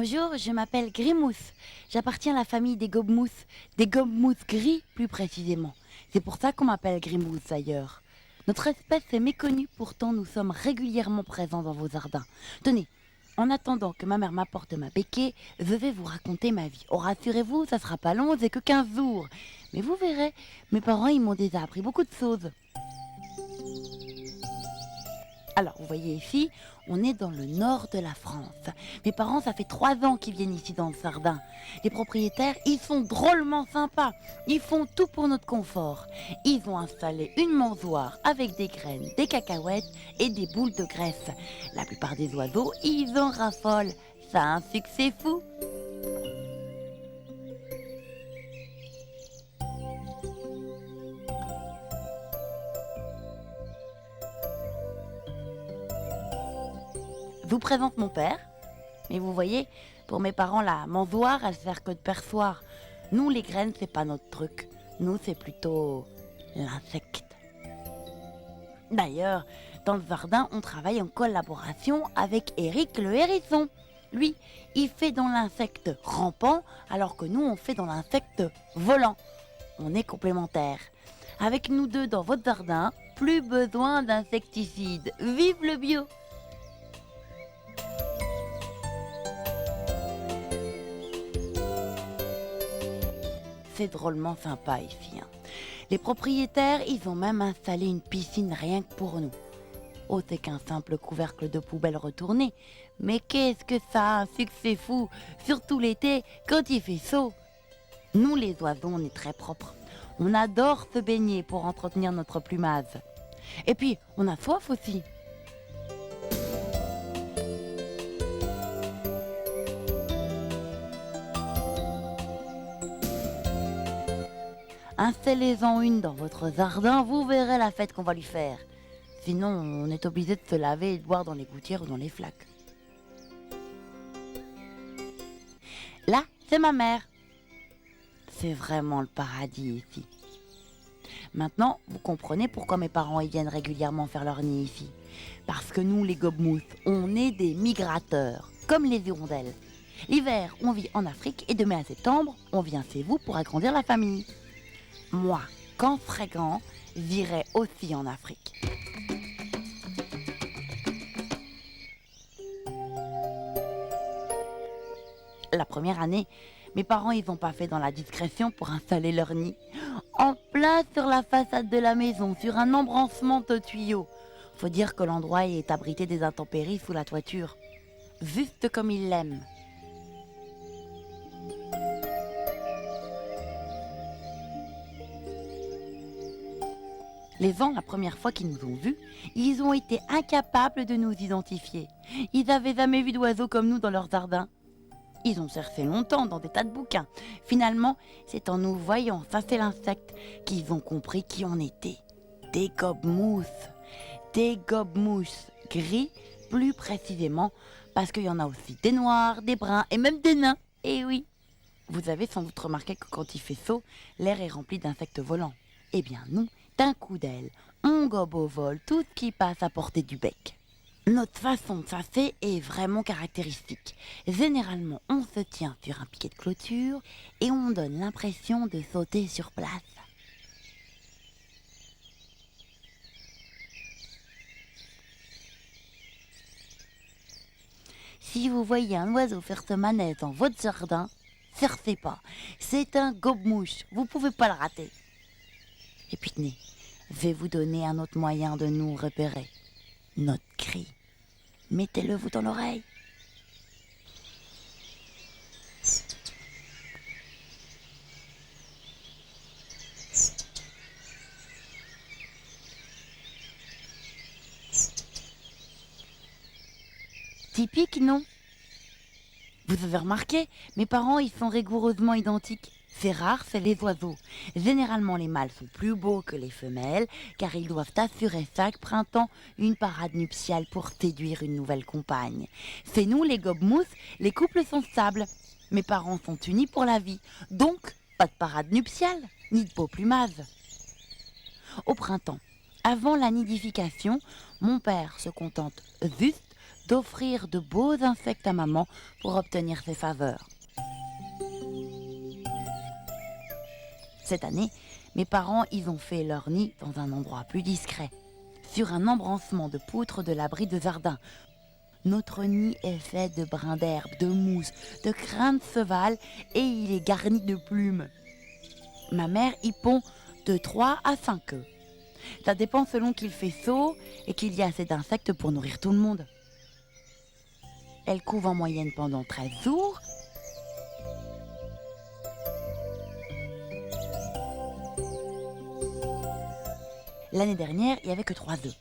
Bonjour, je m'appelle Grimousse. J'appartiens à la famille des gobmousses gris plus précisément. C'est pour ça qu'on m'appelle Grimousse d'ailleurs. Notre espèce est méconnue, pourtant nous sommes régulièrement présents dans vos jardins. Tenez, en attendant que ma mère m'apporte ma béquille, je vais vous raconter ma vie. Oh, rassurez-vous, ça sera pas long, c'est que 15 jours. Mais vous verrez, mes parents ils m'ont déjà appris beaucoup de choses. Alors, vous voyez ici, on est dans le nord de la France. Mes parents, ça fait 3 ans qu'ils viennent ici dans le jardin. Les propriétaires, ils sont drôlement sympas. Ils font tout pour notre confort. Ils ont installé une mangeoire avec des graines, des cacahuètes et des boules de graisse. La plupart des oiseaux, ils en raffolent. Ça a un succès fou. Je vous présente mon père. Mais vous voyez, pour mes parents, la mangeoire, elle sert que de perchoir. Nous, les graines, c'est pas notre truc. Nous, c'est plutôt l'insecte. D'ailleurs, dans le jardin, on travaille en collaboration avec Eric le hérisson. Lui, il fait dans l'insecte rampant, alors que nous, on fait dans l'insecte volant. On est complémentaires. Avec nous deux dans votre jardin, plus besoin d'insecticides. Vive le bio! C'est drôlement sympa ici. Les propriétaires, ils ont même installé une piscine rien que pour nous. Oh, c'est qu'un simple couvercle de poubelle retourné. Mais qu'est-ce que ça a un succès fou, surtout l'été, quand il fait chaud. Nous, les oiseaux, on est très propres. On adore se baigner pour entretenir notre plumage. Et puis, on a soif aussi. Installez-en une dans votre jardin, vous verrez la fête qu'on va lui faire. Sinon, on est obligé de se laver et de boire dans les gouttières ou dans les flaques. Là, c'est ma mère. C'est vraiment le paradis ici. Maintenant, vous comprenez pourquoi mes parents ils viennent régulièrement faire leur nid ici. Parce que nous, les gobmousses, on est des migrateurs, comme les hirondelles. L'hiver, on vit en Afrique et de mai à septembre, on vient chez vous pour agrandir la famille. Moi, quand je serai grand, j'irai aussi en Afrique. La première année, mes parents ils ont pas fait dans la discrétion pour installer leur nid. En plein sur la façade de la maison, sur un embranchement de tuyaux. Faut dire que l'endroit est abrité des intempéries sous la toiture. Juste comme ils l'aiment. Les gens, la première fois qu'ils nous ont vus, ils ont été incapables de nous identifier. Ils n'avaient jamais vu d'oiseaux comme nous dans leur jardin. Ils ont cherché longtemps dans des tas de bouquins. Finalement, c'est en nous voyant chasser l'insecte qu'ils ont compris qui on était. Des gobmousses. Des gobmousses gris, plus précisément, parce qu'il y en a aussi des noirs, des bruns et même des nains. Et oui, vous avez sans doute remarqué que quand il fait chaud, l'air est rempli d'insectes volants. Eh bien nous, d'un coup d'aile, on gobe au vol tout ce qui passe à portée du bec. Notre façon de chasser est vraiment caractéristique. Généralement, on se tient sur un piquet de clôture et on donne l'impression de sauter sur place. Si vous voyez un oiseau faire ce manège dans votre jardin, cherchez pas. C'est un gobe-mouche, vous pouvez pas le rater. Et puis tenez, je vais vous donner un autre moyen de nous repérer. Notre cri. Mettez-le vous dans l'oreille. Typique, non? Vous avez remarqué, mes parents, ils sont rigoureusement identiques. C'est rare, c'est les oiseaux. Généralement, les mâles sont plus beaux que les femelles, car ils doivent assurer chaque printemps une parade nuptiale pour séduire une nouvelle compagne. C'est nous, les gobmousses, les couples sont stables. Mes parents sont unis pour la vie, donc pas de parade nuptiale, ni de beau plumage. Au printemps, avant la nidification, mon père se contente juste d'offrir de beaux insectes à maman pour obtenir ses faveurs. Cette année, mes parents, ils ont fait leur nid dans un endroit plus discret, sur un embrancement de poutres de l'abri de jardin. Notre nid est fait de brins d'herbe, de mousse, de crins de cheval et il est garni de plumes. Ma mère y pond de 3 à 5 œufs. Ça dépend selon qu'il fait chaud et qu'il y a assez d'insectes pour nourrir tout le monde. Elle couve en moyenne pendant 13 jours. L'année dernière, il n'y avait que 3 œufs.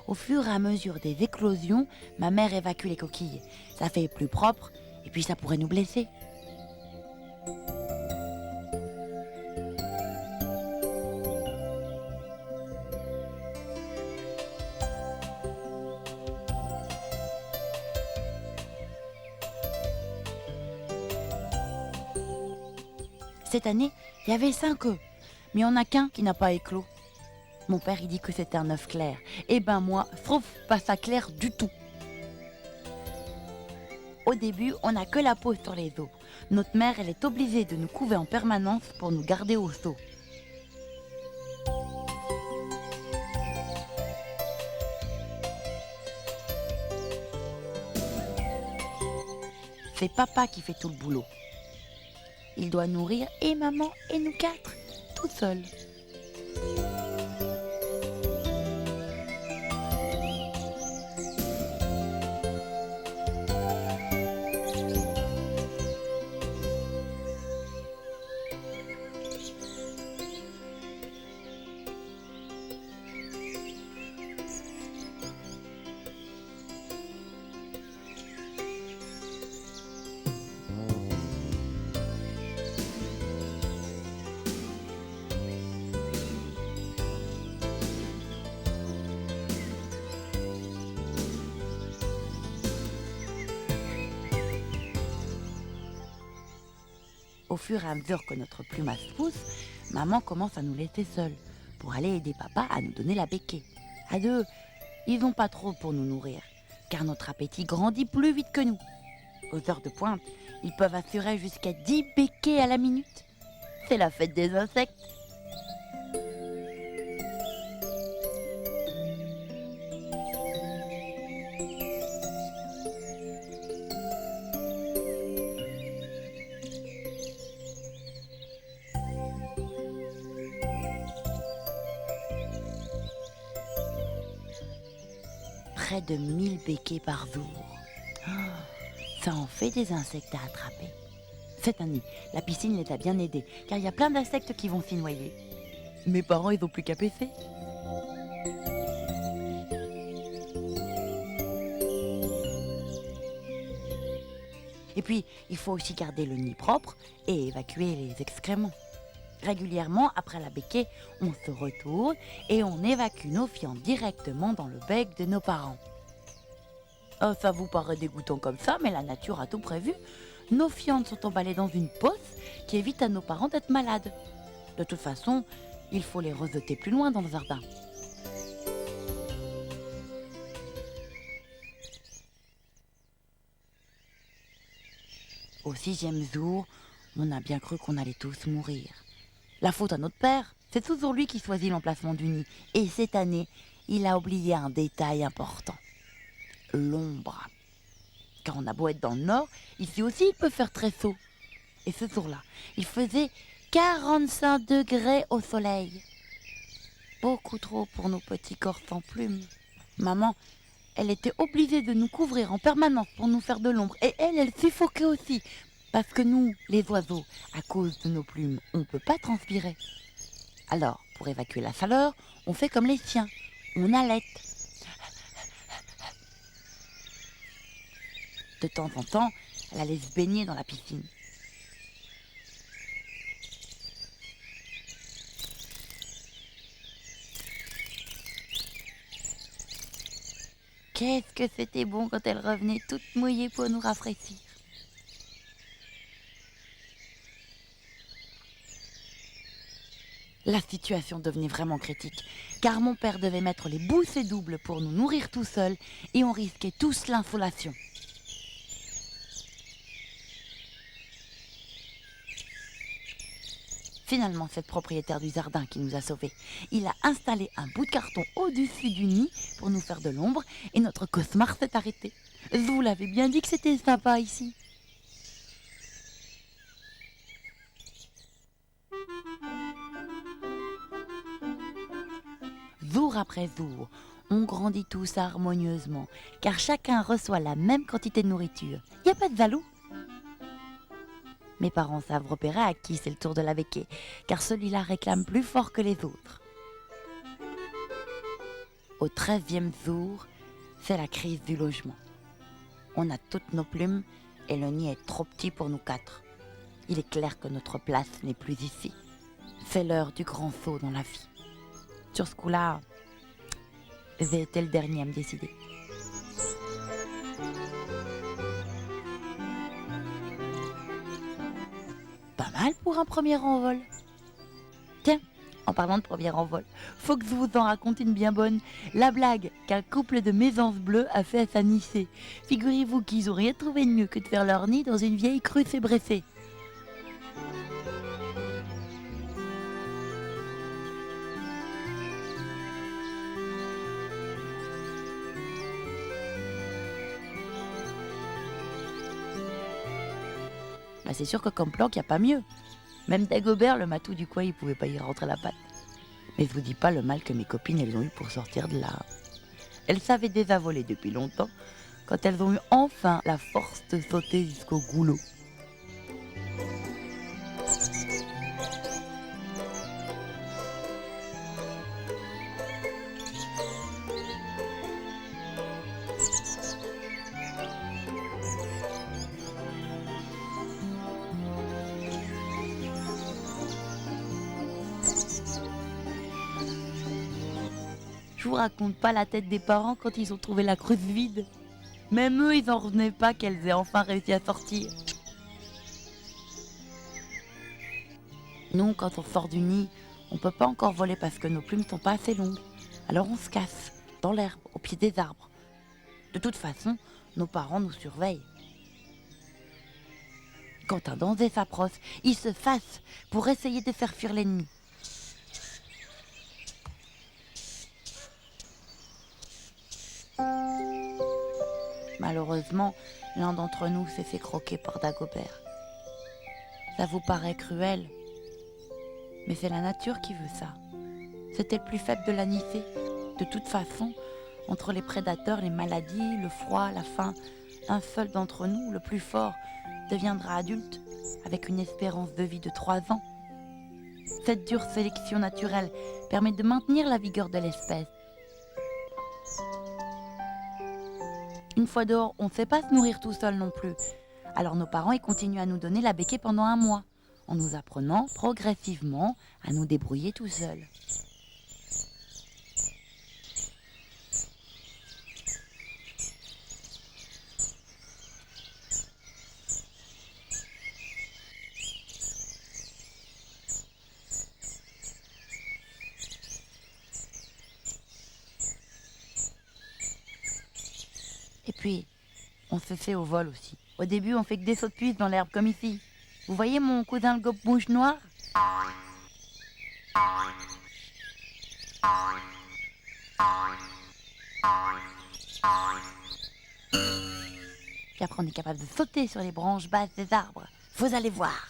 Au fur et à mesure des éclosions, ma mère évacue les coquilles. Ça fait plus propre et puis ça pourrait nous blesser. Cette année, il y avait 5 œufs, mais il n'y en a qu'un qui n'a pas éclos. Mon père, il dit que c'était un œuf clair. Eh ben moi, je trouve pas ça clair du tout. Au début, on n'a que la peau sur les os. Notre mère, elle est obligée de nous couver en permanence pour nous garder au chaud. C'est papa qui fait tout le boulot. Il doit nourrir et maman et nous 4, tout seul. Au fur et à mesure que notre plumage pousse, maman commence à nous laisser seuls pour aller aider papa à nous donner la béquée. À deux, ils n'ont pas trop pour nous nourrir, car notre appétit grandit plus vite que nous. Aux heures de pointe, ils peuvent assurer jusqu'à 10 béquets à la minute. C'est la fête des insectes. Près de 1000 béquets par jour. Oh, ça en fait des insectes à attraper. Cette année, la piscine les a bien aidés, car il y a plein d'insectes qui vont s'y noyer. Mes parents, ils n'ont plus qu'à pisser. Et puis, il faut aussi garder le nid propre et évacuer les excréments. Régulièrement, après la béquée, on se retourne et on évacue nos fientes directement dans le bec de nos parents. Oh, ça vous paraît dégoûtant comme ça, mais la nature a tout prévu. Nos fientes sont emballées dans une poche qui évite à nos parents d'être malades. De toute façon, il faut les rejeter plus loin dans le jardin. Au 6e jour, on a bien cru qu'on allait tous mourir. La faute à notre père, c'est toujours lui qui choisit l'emplacement du nid. Et cette année, il a oublié un détail important. L'ombre. Car on a beau être dans le nord, ici aussi il peut faire très chaud. Et ce jour-là, il faisait 45 degrés au soleil. Beaucoup trop pour nos petits corps sans plumes. Maman, elle était obligée de nous couvrir en permanence pour nous faire de l'ombre. Et elle suffoquait aussi. Parce que nous, les oiseaux, à cause de nos plumes, on ne peut pas transpirer. Alors, pour évacuer la chaleur, on fait comme les chiens. On halète. De temps en temps, elle allait se baigner dans la piscine. Qu'est-ce que c'était bon quand elle revenait toute mouillée pour nous rafraîchir. La situation devenait vraiment critique, car mon père devait mettre les boussées doubles pour nous nourrir tout seul et on risquait tous l'insolation. Finalement, c'est le propriétaire du jardin qui nous a sauvés. Il a installé un bout de carton au-dessus du nid pour nous faire de l'ombre et notre cauchemar s'est arrêté. Je vous l'avais bien dit que c'était sympa ici. Jour après jour, on grandit tous harmonieusement, car chacun reçoit la même quantité de nourriture. Il n'y a pas de jaloux. Mes parents savent repérer à qui c'est le tour de la béquée, car celui-là réclame plus fort que les autres. Au 13e jour, c'est la crise du logement. On a toutes nos plumes et le nid est trop petit pour nous 4. Il est clair que notre place n'est plus ici. C'est l'heure du grand saut dans la vie. Sur ce coup-là, j'ai été le dernier à me décider. Pas mal pour un premier envol. Tiens, en parlant de premier envol, faut que je vous en raconte une bien bonne. La blague qu'un couple de mésanges bleus a fait à sa nichée. Figurez-vous qu'ils ont rien trouvé de mieux que de faire leur nid dans une vieille cruche ébressée. Bah c'est sûr que comme planque, il n'y a pas mieux. Même Dagobert, le matou du coin, il pouvait pas y rentrer la patte. Mais je vous dis pas le mal que mes copines elles ont eu pour sortir de là. Elles savaient déjà voler depuis longtemps, quand elles ont eu enfin la force de sauter jusqu'au goulot. Je vous raconte pas la tête des parents quand ils ont trouvé la cruche vide. Même eux, ils en revenaient pas qu'elles aient enfin réussi à sortir. Nous, quand on sort du nid, on peut pas encore voler parce que nos plumes sont pas assez longues. Alors on se casse, dans l'herbe, au pied des arbres. De toute façon, nos parents nous surveillent. Quand un danger s'approche, ils se fassent pour essayer de faire fuir l'ennemi. Malheureusement, l'un d'entre nous s'est fait croquer par Dagobert. Ça vous paraît cruel, mais c'est la nature qui veut ça. C'était le plus faible de la nichée. De toute façon, entre les prédateurs, les maladies, le froid, la faim, un seul d'entre nous, le plus fort, deviendra adulte avec une espérance de vie de 3 ans. Cette dure sélection naturelle permet de maintenir la vigueur de l'espèce. Une fois dehors, on ne sait pas se nourrir tout seul non plus. Alors nos parents ils continuent à nous donner la béquée pendant 1 mois, en nous apprenant progressivement à nous débrouiller tout seuls. Et puis, on se fait au vol aussi. Au début, on fait que des sauts de puce dans l'herbe comme ici. Vous voyez mon cousin le gobe-mouche noir ? Puis après, on est capable de sauter sur les branches basses des arbres. Vous allez voir.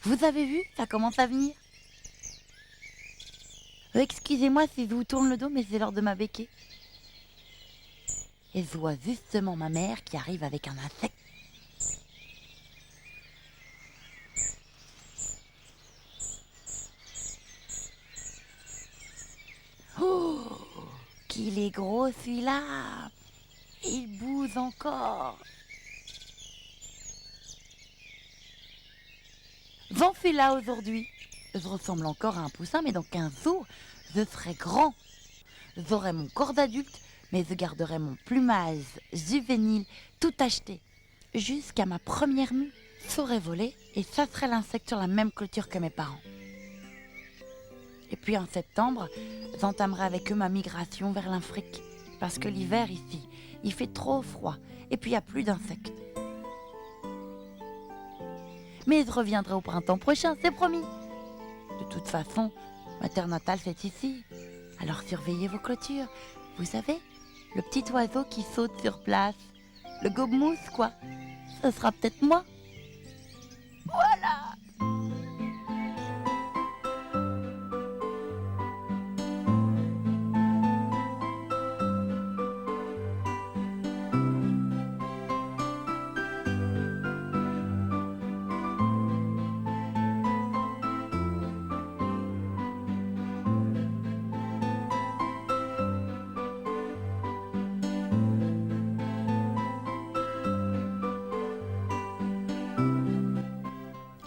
Vous avez vu ? Ça commence à venir. Excusez-moi si je vous tourne le dos, mais c'est l'heure de ma béquée. Et je vois justement ma mère qui arrive avec un insecte. Oh, qu'il est gros celui-là! Il bouge encore. J'en fais là aujourd'hui. Je ressemble encore à un poussin, mais dans 15 jours, je serai grand. J'aurai mon corps d'adulte, mais je garderai mon plumage juvénile tout acheté. Jusqu'à ma première mue. saurait voler et ça serait l'insecte sur la même clôture que mes parents. Et puis en septembre, j'entamerai avec eux ma migration vers l'Afrique. Parce que l'hiver ici, il fait trop froid et puis il n'y a plus d'insectes. Mais je reviendrai au printemps prochain, c'est promis. De toute façon, ma terre natale c'est ici. Alors surveillez vos clôtures. Vous savez, le petit oiseau qui saute sur place. Le gobe-mousse quoi. Ce sera peut-être moi. Voilà.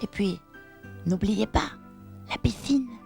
Et puis, n'oubliez pas, la piscine.